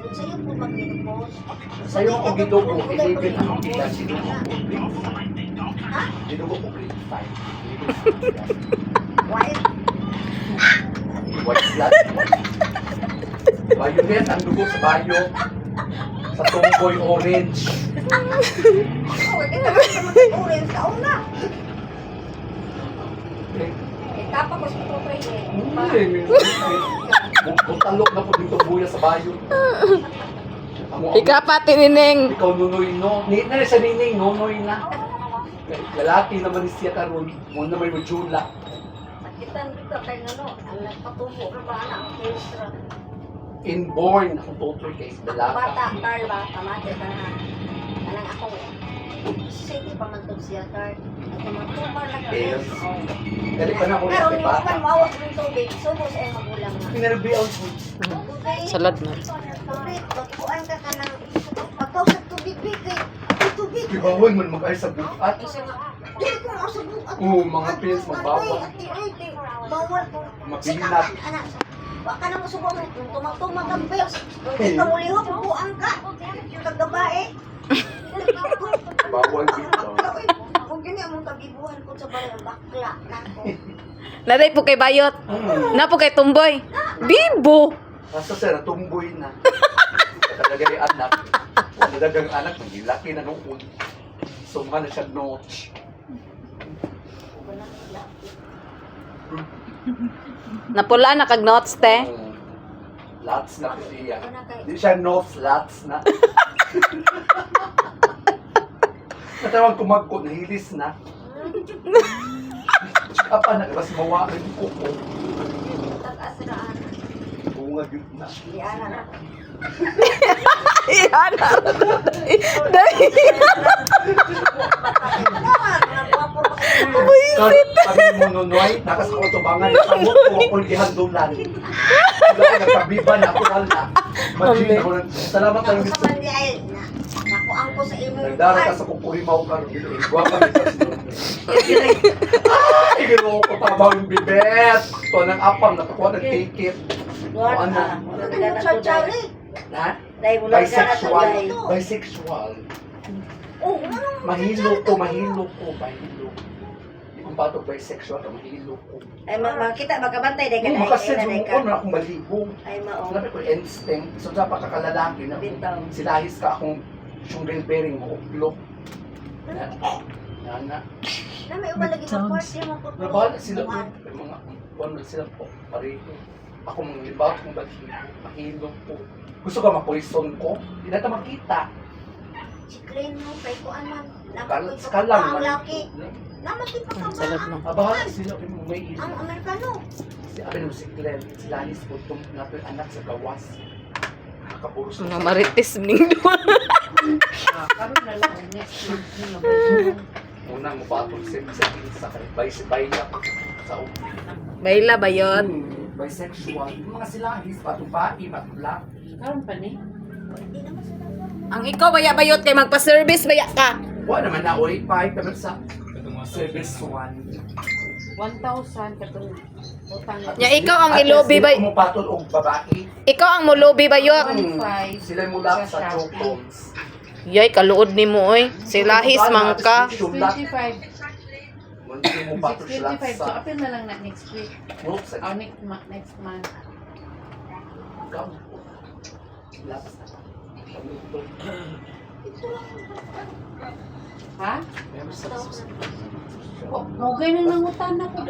Sa'yo po mag-minupos. Sa'yo ako gidugo, ilipin ako kita. Ha? Gidugo ko grade 5. White? White blood. Violet, ang dugo sa bayo. Sa tungkoy orange. Oh, hindi naman sa mag-orange. Kaon na. Itapa ko sa tutoy eh. Butalok na po dito buya sa bayo. Ikapat, Nining. Ikaw nunoy no. Na siya nining, nunoy na. Lalaki naman siya karon. Muna may majula. Sakitan dito kay ano. Ang nagpatubo na ba na ang kestra. Inborn. Ako tutoy kay Bata, lalaki. Carl ba? Kamate ka na. Anang akong city pa man to siya, Carl. Tumar na ka. Yes. Dali pa na ako Pero sa hindi bata. man mawas ng tubig. Subos ay magulang na. Pinarbiyaw ko. Salad na. Tubig. Pagkuhan ka ka ng pagkaw sa tubig, bigay. Tubig. Ibawon man mag-ay sa bukat. Hindi ko nga sa bukat. Oo, mga pins magbawal. Bawal po. Mabinat. Anak, baka na mo subong tumag-tumag ang bills. Hindi ka muli ho, pupuan ka. Yung kagabae. Bawal dito. Kung yun yung kagibuhan ko sa bayan, bakla na ako. Naday po kay Bayot. Na po kay Tumboy. Bibo. Nasa sir, tumboy na. Katagagay anak. Wala dagang anak, nagilaki na noon. Sumha na siya notch. Napula na kag notes, te. Lots na po siya. Hindi siya notes, lots na. Natawag kumagko, nahilis na. Apa na, mas mawarin ko po. Tag-asiraan. Bunga yun na. Iana na. Iyan na. Dahil. Kami mo nunoy, nakas ko tubangan, kamot ko ako ihandulan. Wala ka nagkabiban, ako na. Maging ako na. Salamat Ako lang sa gusto. mandi ay nakuang ko sa imo. Nagdara ka sa kukuhimaw ka. Huwag ka rin sa Ay, gano'n ko tabaw yung bibet. Ito ng apam, nakakuha ng ticket. O ano? Charlie. Ha? Bisexual. Bisexual. Oh, ano? Mahilo ko. Mahilo. Hindi kong patog bisexual, mahilo ko. Ay, makita, magkabantay, day ka Kung na, makasin day mo ka. ko na akong malibong. Ay, mao. Sabi ko, instinct. So, sa pagkakalalaki na Bitaw. silahis ka akong siyong bearing mo, uplok. Nana. Na may umalagi sa party mo po. Nabahala sila po. May mga ano sila po. Pareho. Ako mga libaw kong balibo. Mahilo po. Gusto ka ma-poison ko? Hindi na ito makita. Si Clean mo, kay kuan man. Skalang Ang man. laki. Namatid pa ka ba? Salad na. Bahala sila. May ilo. Ang Amerikano. Si Akin mo si Glenn. Silahis po itong natin anak sa gawas. Nakapuros Mga marites ning duwa. Karoon na lang, next month. Unang mapatol sa bay niya sa umpin. Bayla Bayot. Bisexual. Yung mga silahis, patupai, matulak. Karoon pa ni? Hindi naman sila. Ang ikaw baya Bayot kay magpa-service baya ka. Wala naman na oy, pahit naman sa service 1. 1,000 katong utang. Ya ikaw ang ilobi bay. Kung patol og babae, Ikaw ang mulobi Bayot. sila mula sa chokons. Yay kaluod nimo oy. Silahis man ka. 25. Hindi mo patol sila 25. So, sa apil na lang na next week. no, sa Oh, next month. gampo. Laps na. Ha? Meron sa Mo ganun ang utang na ko.